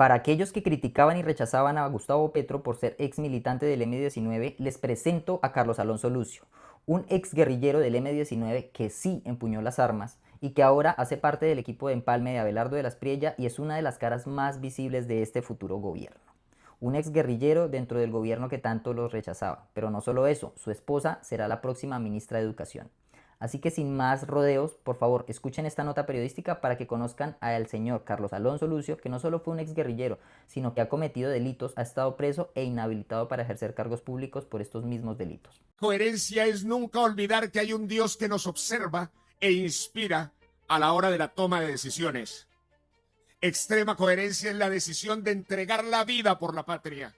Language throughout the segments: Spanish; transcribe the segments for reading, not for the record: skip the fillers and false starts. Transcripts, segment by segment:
Para aquellos que criticaban y rechazaban a Gustavo Petro por ser ex militante del M-19, les presento a Carlos Alonso Lucio, un ex guerrillero del M-19 que sí empuñó las armas y que ahora hace parte del equipo de empalme de Abelardo de la Espriella y es una de las caras más visibles de este futuro gobierno. Un ex guerrillero dentro del gobierno que tanto los rechazaba, pero no solo eso, su esposa será la próxima ministra de Educación. Así que sin más rodeos, por favor, escuchen esta nota periodística para que conozcan al señor Carlos Alonso Lucio, que no solo fue un exguerrillero, sino que ha cometido delitos, ha estado preso e inhabilitado para ejercer cargos públicos por estos mismos delitos. Coherencia es nunca olvidar que hay un Dios que nos observa e inspira a la hora de la toma de decisiones. Extrema coherencia es la decisión de entregar la vida por la patria.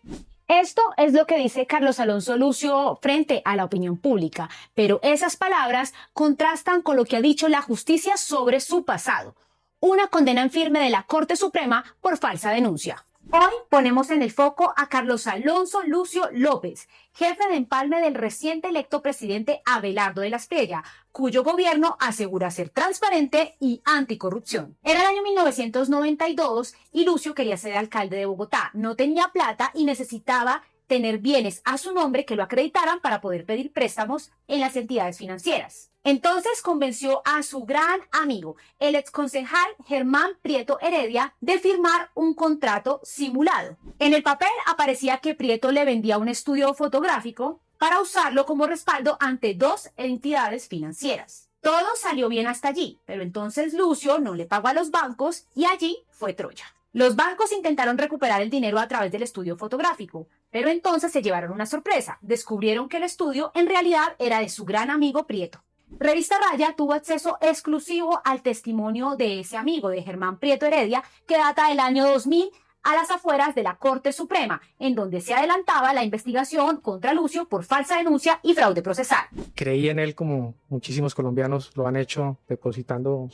Esto es lo que dice Carlos Alonso Lucio frente a la opinión pública, pero esas palabras contrastan con lo que ha dicho la justicia sobre su pasado. Una condena en firme de la Corte Suprema por falsa denuncia. Hoy ponemos en el foco a Carlos Alonso Lucio López, jefe de empalme del reciente electo presidente Abelardo de la Espriella, cuyo gobierno asegura ser transparente y anticorrupción. Era el año 1992 y Lucio quería ser alcalde de Bogotá. No tenía plata y necesitaba tener bienes a su nombre que lo acreditaran para poder pedir préstamos en las entidades financieras. Entonces convenció a su gran amigo, el exconcejal Germán Prieto Heredia, de firmar un contrato simulado. En el papel aparecía que Prieto le vendía un estudio fotográfico para usarlo como respaldo ante dos entidades financieras. Todo salió bien hasta allí, pero entonces Lucio no le pagó a los bancos y allí fue Troya. Los bancos intentaron recuperar el dinero a través del estudio fotográfico, pero entonces se llevaron una sorpresa. Descubrieron que el estudio en realidad era de su gran amigo Prieto. Revista Raya tuvo acceso exclusivo al testimonio de ese amigo, de Germán Prieto Heredia, que data del año 2000 a las afueras de la Corte Suprema, en donde se adelantaba la investigación contra Lucio por falsa denuncia y fraude procesal. Creí en él como muchísimos colombianos lo han hecho, depositando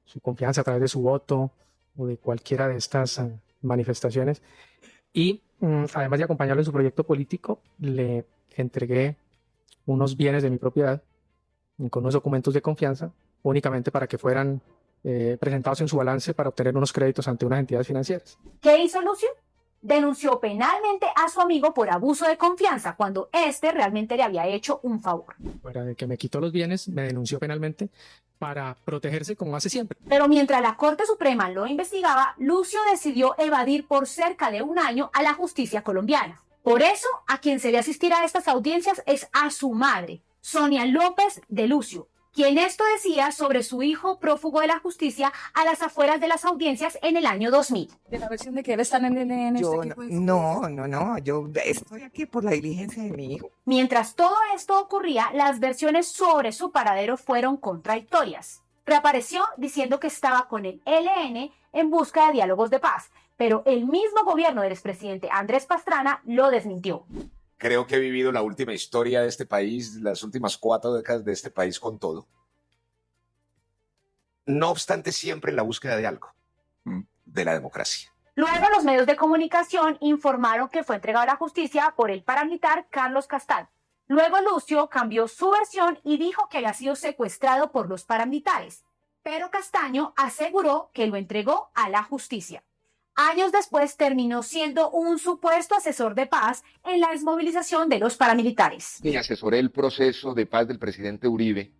su confianza a través de su voto o de cualquiera de estas manifestaciones. Y además de acompañarlo en su proyecto político, le entregué unos bienes de mi propiedad con unos documentos de confianza, únicamente para que fueran presentados en su balance para obtener unos créditos ante unas entidades financieras. ¿Qué hizo Lucio? Denunció penalmente a su amigo por abuso de confianza cuando éste realmente le había hecho un favor. Fuera de que me quitó los bienes, me denunció penalmente para protegerse como hace siempre. Pero mientras la Corte Suprema lo investigaba, Lucio decidió evadir por cerca de un año a la justicia colombiana. Por eso, a quien se ve asistir a estas audiencias es a su madre, Sonia López de Lucio, quien esto decía sobre su hijo prófugo de la justicia a las afueras de las audiencias en el año 2000. De la versión de que él está en Yo este equipo de... no, yo estoy aquí por la diligencia de mi hijo. Mientras todo esto ocurría, las versiones sobre su paradero fueron contradictorias. Reapareció diciendo que estaba con el ELN en busca de diálogos de paz, pero el mismo gobierno del expresidente Andrés Pastrana lo desmintió. Creo que he vivido la última historia de este país, las últimas 4 décadas de este país con todo. No obstante, siempre en la búsqueda de algo, de la democracia. Luego los medios de comunicación informaron que fue entregado a la justicia por el paramilitar Carlos Castaño. Luego Lucio cambió su versión y dijo que había sido secuestrado por los paramilitares, pero Castaño aseguró que lo entregó a la justicia. Años después terminó siendo un supuesto asesor de paz en la desmovilización de los paramilitares. Y asesoré el proceso de paz del presidente Uribe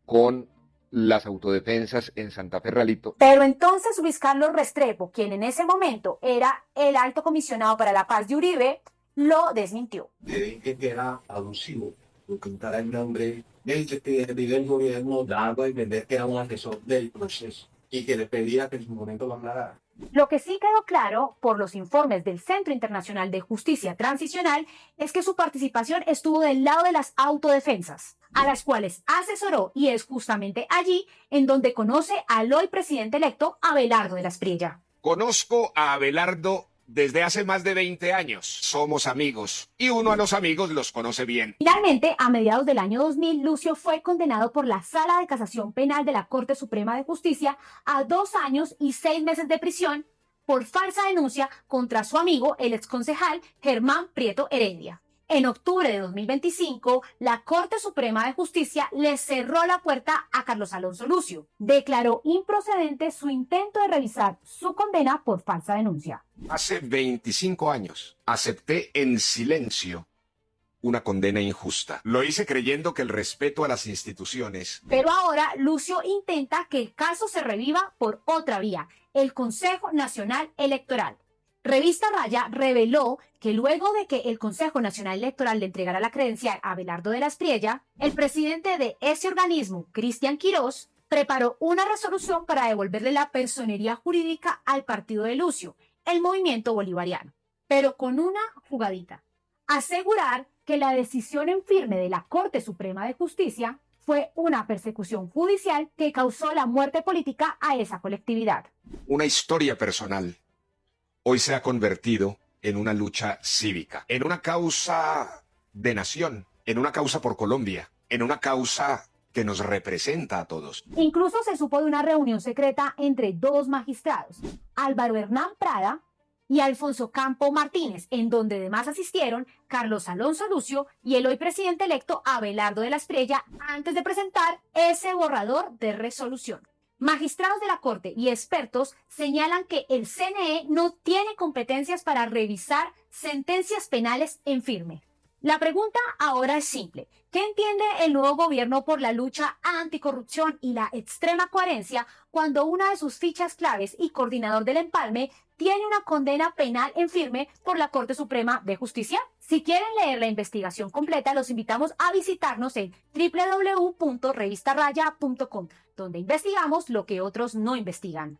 con las autodefensas en Santa Fe Ralito. Pero entonces Luis Carlos Restrepo, quien en ese momento era el alto comisionado para la paz de Uribe, lo desmintió. Le dije que era abusivo ocultar el nombre del gobierno, dado a entender que era un asesor del proceso y que le pedía que en su momento lo hablara. Lo que sí quedó claro por los informes del Centro Internacional de Justicia Transicional es que su participación estuvo del lado de las autodefensas, a las cuales asesoró, y es justamente allí en donde conoce al hoy presidente electo Abelardo de la Espriella. Conozco a Abelardo desde hace más de 20 años. Somos amigos y uno a los amigos los conoce bien. Finalmente, a mediados del año 2000, Lucio fue condenado por la Sala de Casación Penal de la Corte Suprema de Justicia a 2 años y 6 meses de prisión por falsa denuncia contra su amigo, el exconcejal Germán Prieto Heredia. En octubre de 2025, la Corte Suprema de Justicia le cerró la puerta a Carlos Alonso Lucio. Declaró improcedente su intento de revisar su condena por falsa denuncia. Hace 25 años acepté en silencio una condena injusta. Lo hice creyendo que el respeto a las instituciones. Pero ahora Lucio intenta que el caso se reviva por otra vía, el Consejo Nacional Electoral. Revista Raya reveló que luego de que el Consejo Nacional Electoral le entregara la credencial a Abelardo de la Espriella, el presidente de ese organismo, Cristian Quirós, preparó una resolución para devolverle la personería jurídica al partido de Lucio, el Movimiento Bolivariano, pero con una jugadita: asegurar que la decisión en firme de la Corte Suprema de Justicia fue una persecución judicial que causó la muerte política a esa colectividad. Una historia personal hoy se ha convertido en una lucha cívica, en una causa de nación, en una causa por Colombia, en una causa que nos representa a todos. Incluso se supo de una reunión secreta entre dos magistrados, Álvaro Hernán Prada y Alfonso Campo Martínez, en donde además asistieron Carlos Alonso Lucio y el hoy presidente electo Abelardo de la Espriella antes de presentar ese borrador de resolución. Magistrados de la Corte y expertos señalan que el CNE no tiene competencias para revisar sentencias penales en firme. La pregunta ahora es simple: ¿qué entiende el nuevo gobierno por la lucha anticorrupción y la extrema coherencia cuando una de sus fichas claves y coordinador del empalme tiene una condena penal en firme por la Corte Suprema de Justicia? Si quieren leer la investigación completa, los invitamos a visitarnos en www.revistarraya.com, donde investigamos lo que otros no investigan.